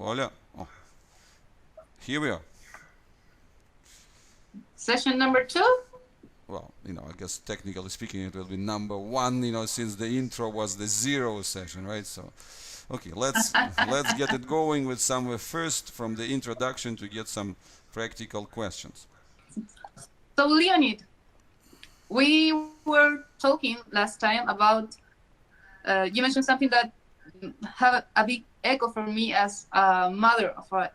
Hola. Oh, here we are. Session number 2? Well, I guess technically speaking, it will be number 1, since the intro was the 0 session, right? So, okay, let's get it going with somewhere first from the introduction to get some practical questions. So, Leonid, we were talking last time about, you mentioned something that have a big echo for me as a mother of a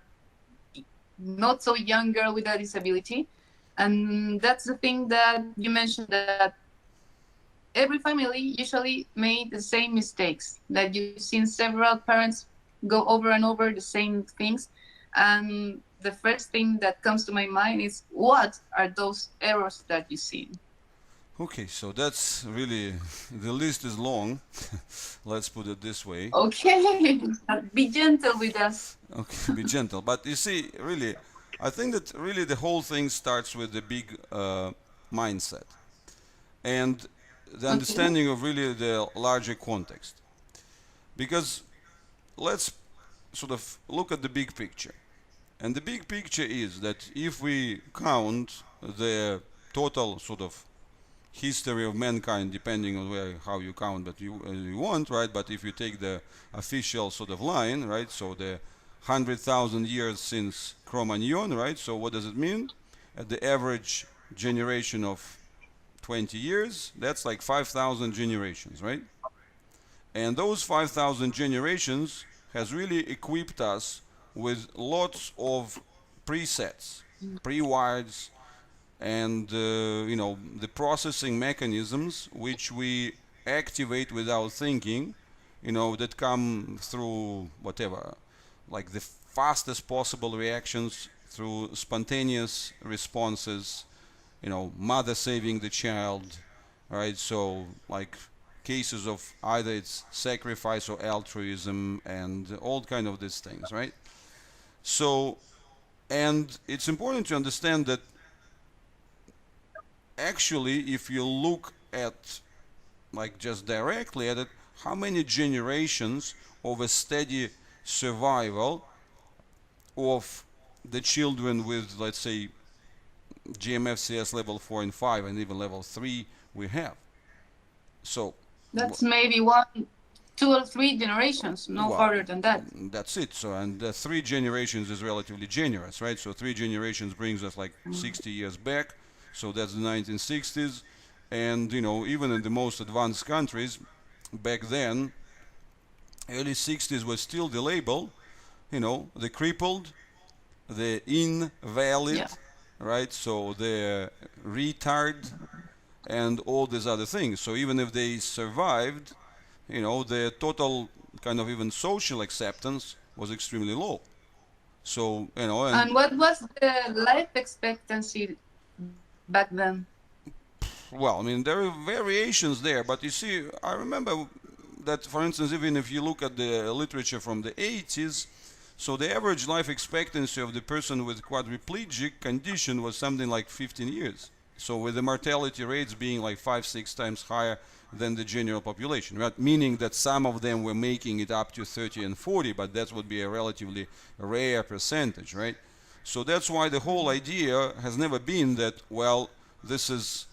not so young girl with a disability. And that's the thing that you mentioned, that every family usually made the same mistakes, that you've seen several parents go over and over the same things. And the first thing that comes to my mind is, what are those errors that you see? Okay, so that's really, the list is long. Let's put it this way. Okay, be gentle with us. Okay, be gentle. But you see, really, I think that really the whole thing starts with the big mindset and the Okay. understanding of really the larger context. Because let's sort of look at the big picture. And the big picture is that if we count the total sort of history of mankind, depending on how you count, but you want, right? But if you take the official sort of line, right? So the 100,000 years since Cro-Magnon, right? So what does it mean? At the average generation of 20 years, that's like 5,000 generations, right? And those 5,000 generations has really equipped us with lots of presets, pre-wires, and the processing mechanisms which we activate without thinking, that come through whatever, like the fastest possible reactions through spontaneous responses, mother saving the child, right? So like cases of either it's sacrifice or altruism and all kind of these things, right? So, and it's important to understand that actually, if you look at, like just directly at it, how many generations of a steady survival of the children with, let's say, GMFCS level 4 and 5 and even level 3 we have. So, That's maybe 1, 2 or 3 generations, no well, further than that. that's it. So, and 3 generations is relatively generous, right? So 3 generations brings us like 60 years back. So that's the 1960s. And, even in the most advanced countries, back then, early 60s was still the label, the crippled, the invalid, Yeah. right? So the retard and all these other things. So even if they survived, the total kind of even social acceptance was extremely low. So, and And what was the life expectancy back then? well, I mean, there are variations there, but you see, I remember that, for instance, even if you look at the literature from the 80s, so the average life expectancy of the person with quadriplegic condition was something like 15 years. So with the mortality rates being like 5-6 times higher than the general population, right? Meaning that some of them were making it up to 30 and 40, but that would be a relatively rare percentage, right? So that's why the whole idea has never been that, well, this is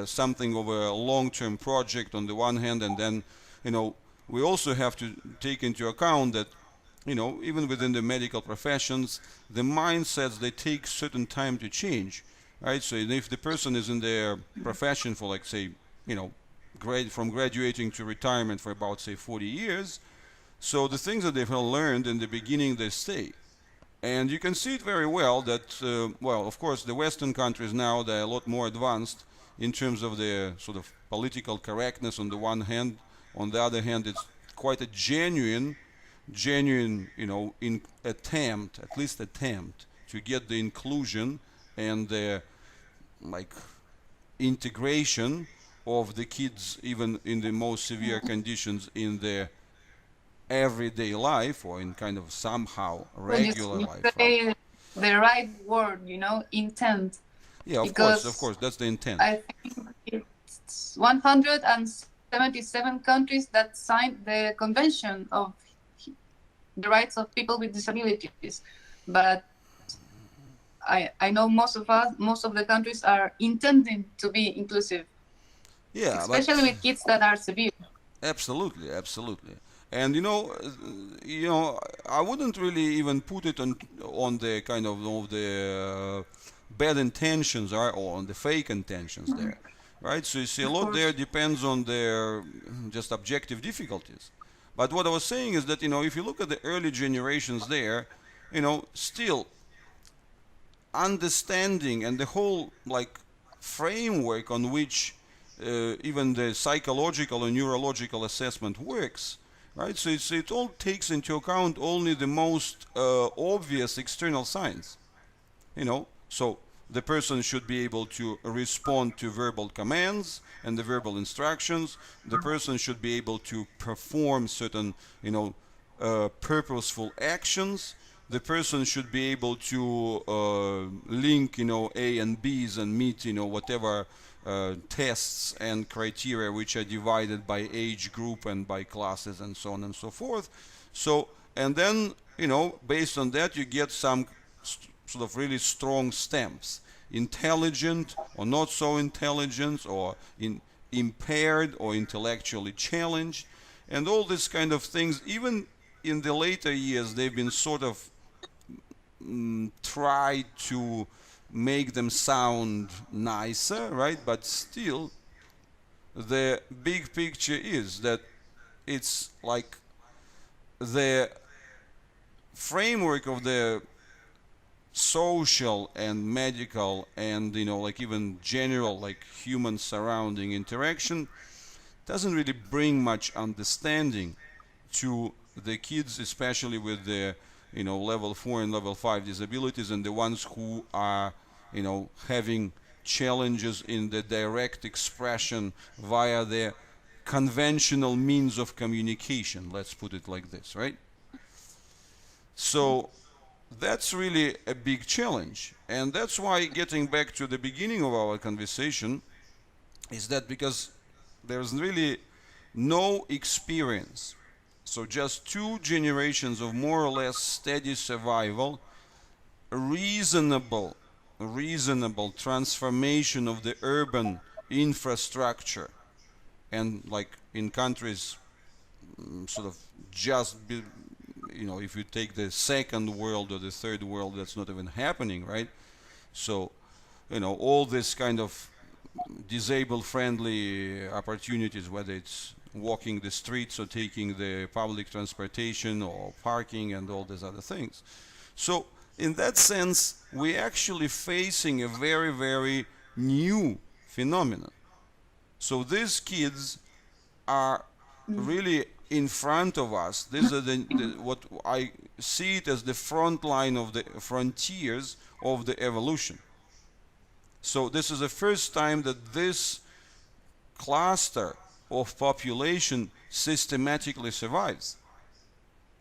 something of a long-term project on the one hand, and then, we also have to take into account that, even within the medical professions, the mindsets, they take certain time to change, right? So if the person is in their profession for, like, say, from graduating to retirement for about, say, 40 years, so the things that they've learned in the beginning, they stay. And you can see it very well that, well, of course, the Western countries now, they're a lot more advanced in terms of their sort of political correctness on the one hand. On the other hand, it's quite a genuine, attempt, at least attempt, to get the inclusion and the, like, integration of the kids, even in the most severe conditions, in their everyday life or in kind of somehow Well, regular you life, right? say the right word, intent, Yeah, of because course, that's the intent. I think it's 177 countries that signed the Convention of the rights of people with disabilities. But I know most of the countries are intending to be inclusive, Yeah, especially but with kids that are severe. absolutely, absolutely. And you know, I wouldn't really even put it on the kind of the bad intentions or on the fake intentions there, right? So you see, a Of lot there course. depends on their just objective difficulties. But what I was saying is that if you look at the early generations there, still understanding and the whole like framework on which even the psychological and neurological assessment works, right? So it all takes into account only the most obvious external signs, so the person should be able to respond to verbal commands and the verbal instructions. The person should be able to perform certain, purposeful actions. The person should be able to link, A and B's and meet, whatever tests and criteria which are divided by age group and by classes and so on and so forth. So, and then, based on that, you get some sort of really strong stamps: intelligent or not so intelligent, or impaired or intellectually challenged, and all these kind of things. Even in the later years, they've been sort of tried to make them sound nicer, right? But still, the big picture is that it's like the framework of the social and medical and like even general like human surrounding interaction doesn't really bring much understanding to the kids, especially with the level 4 and level 5 disabilities, and the ones who are having challenges in the direct expression via the conventional means of communication, let's put it like this, right? So that's really a big challenge. And that's why, getting back to the beginning of our conversation, is that because there's really no experience, so just 2 generations of more or less steady survival, reasonable transformation of the urban infrastructure, and like in countries sort of just if you take the second world or the third world, that's not even happening, right? So all this kind of disabled friendly opportunities, whether it's walking the streets or taking the public transportation or parking and all these other things. So in that sense, we're actually facing a very, very new phenomenon. So these kids are really in front of us. These are what I see it as the front line of the frontiers of the evolution. So this is the first time that this cluster of population systematically survives.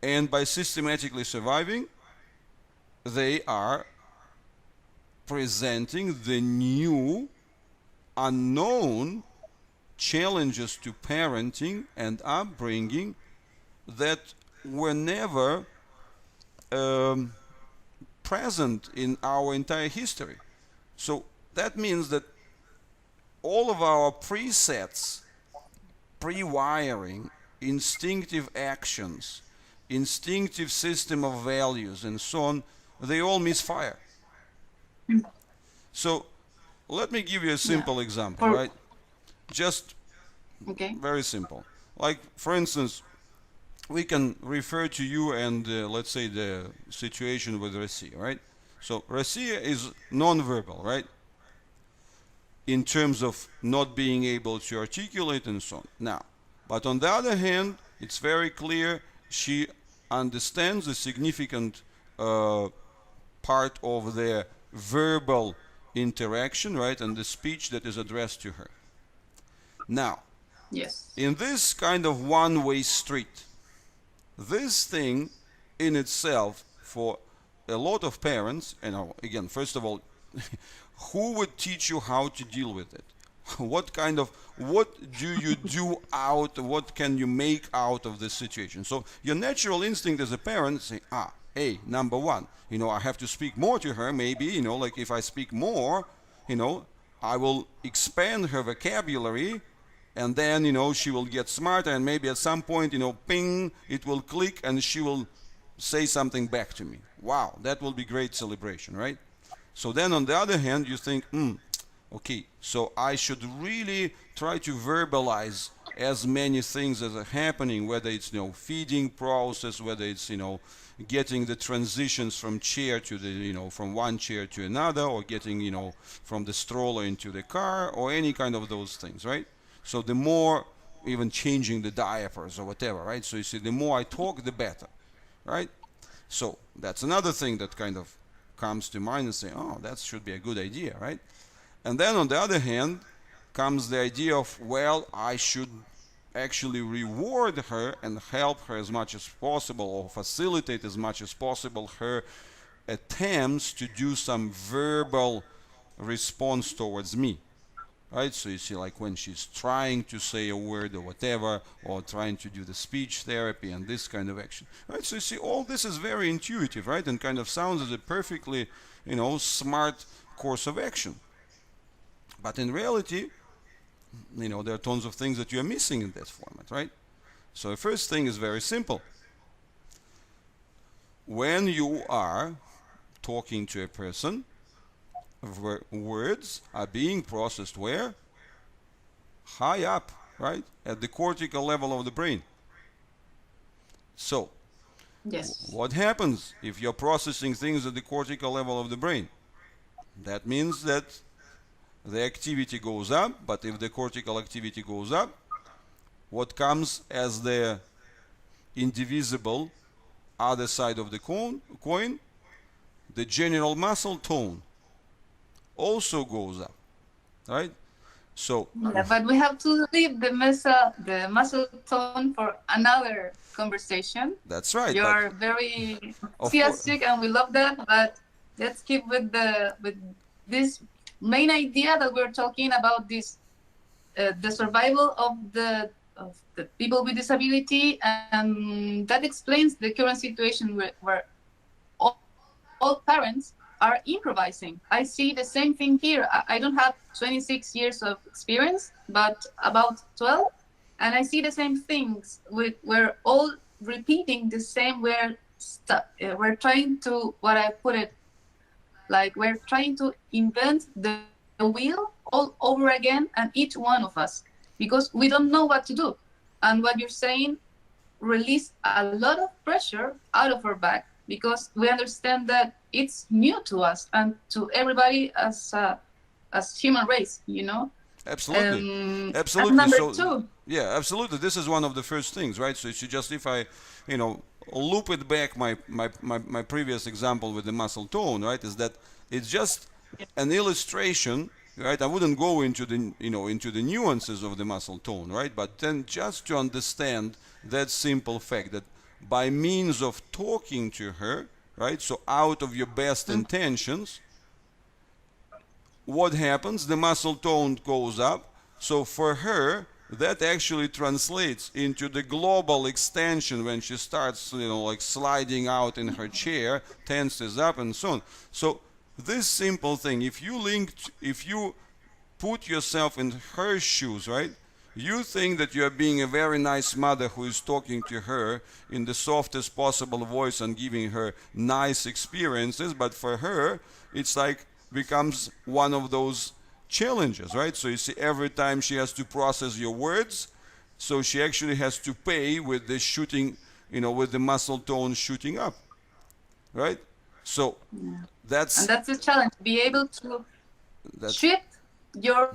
And by systematically surviving, they are presenting the new, unknown challenges to parenting and upbringing that were never present in our entire history. So that means that all of our presets, pre-wiring, instinctive actions, instinctive system of values, and so on, they all misfire. So let me give you a simple example, right? Just very simple. Like, for instance, we can refer to you and let's say the situation with Russia, right? So Russia is non-verbal, right? In terms of not being able to articulate and so on. Now, but on the other hand, it's very clear she understands the significant part of the verbal interaction, right, and the speech that is addressed to her. Now, yes, in this kind of one-way street, this thing in itself, for a lot of parents, and again, first of all, who would teach you how to deal with it? what do you do what can you make out of this situation? So your natural instinct as a parent say, hey, number one, I have to speak more to her, maybe, like if I speak more, I will expand her vocabulary, and then, she will get smarter, and maybe at some point, ping, it will click, and she will say something back to me. Wow, that will be great celebration, right? So then on the other hand, you think, okay, so I should really try to verbalize as many things as are happening, whether it's, feeding process, whether it's, getting the transitions from chair to the, from one chair to another, or getting, from the stroller into the car, or any kind of those things, right? So the more, even changing the diapers or whatever, right? So you see, the more I talk, the better, right? So that's another thing that kind of comes to mind and say, oh, that should be a good idea, right? And then on the other hand comes the idea of, well, I should actually reward her and help her as much as possible, or facilitate as much as possible her attempts to do some verbal response towards me. Right? So you see, like when she's trying to say a word or whatever, or trying to do the speech therapy and this kind of action. Right? So you see, all this is very intuitive, right? And kind of sounds as a perfectly, smart course of action. But in reality, there are tons of things that you are missing in that format, right? So the first thing is very simple. When you are talking to a person, words are being processed where? High up, right? At the cortical level of the brain. So, Yes. what happens if you're processing things at the cortical level of the brain? That means that the activity goes up, but if the cortical activity goes up, what comes as the indivisible other side of the coin? The general muscle tone also goes up, right? So yeah, but we have to leave the muscle tone for another conversation. That's right. You're very enthusiastic, and we love that. But let's keep with this main idea that we're talking about, this the survival of the people with disability, and that explains the current situation where all parents are improvising. I see the same thing here. I don't have 26 years of experience, but about 12, and I see the same things. We're all repeating the same. We're trying to, what I put it, like we're trying to invent the wheel all over again, and each one of us, because we don't know what to do. And what you're saying released a lot of pressure out of our back, because we understand that it's new to us and to everybody as human race, Absolutely. Absolutely. Number two. Yeah, absolutely. This is one of the first things, right? So if I, loop it back, my previous example with the muscle tone, right, is that it's just an illustration, right? I wouldn't go into the, into the nuances of the muscle tone, right? But then just to understand that simple fact that by means of talking to her, right? So out of your best intentions, what happens? The muscle tone goes up. So for her, that actually translates into the global extension when she starts, like sliding out in her chair, tenses up and so on. So this simple thing, if you put yourself in her shoes, right? You think that you're being a very nice mother who is talking to her in the softest possible voice and giving her nice experiences, but for her, it's like becomes one of those challenges, right? So you see, every time she has to process your words, so she actually has to pay with the shooting, with the muscle tone shooting up, right? So that's the challenge, be able to shift your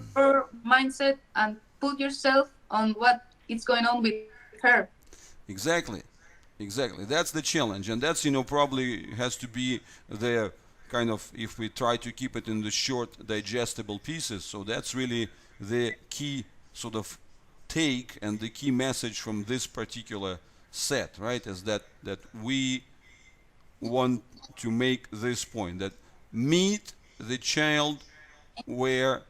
mindset and put yourself on what is going on with her. Exactly. That's the challenge, and that's, probably has to be the kind of, if we try to keep it in the short digestible pieces. So that's really the key sort of take and the key message from this particular set, right? Is that we want to make this point, that meet the child where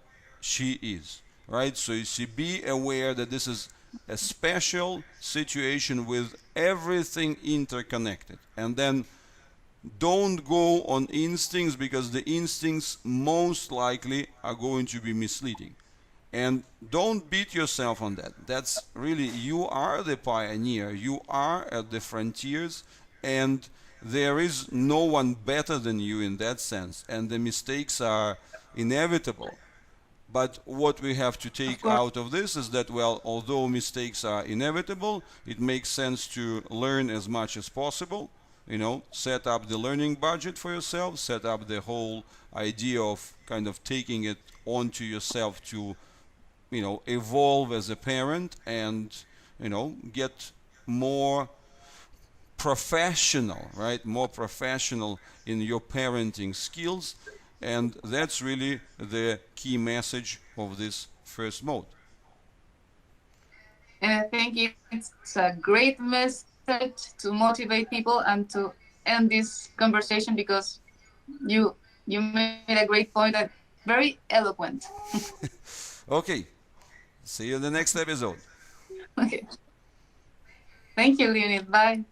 she is, right? So you see, be aware that this is a special situation with everything interconnected. And then don't go on instincts, because the instincts most likely are going to be misleading. And don't beat yourself on that. That's really, you are the pioneer, you are at the frontiers, and there is no one better than you in that sense. And the mistakes are inevitable. But what we have to Of take course. out of this is that, well, although mistakes are inevitable, it makes sense to learn as much as possible. Set up the learning budget for yourself, set up the whole idea of kind of taking it onto yourself to, evolve as a parent, and, get more professional, right? More professional in your parenting skills. And that's really the key message of this first mode. And I think it's a great message to motivate people and to end this conversation, because you made a great point and very eloquent. Okay, see you in the next episode. Okay. Thank you, Leonid. Bye.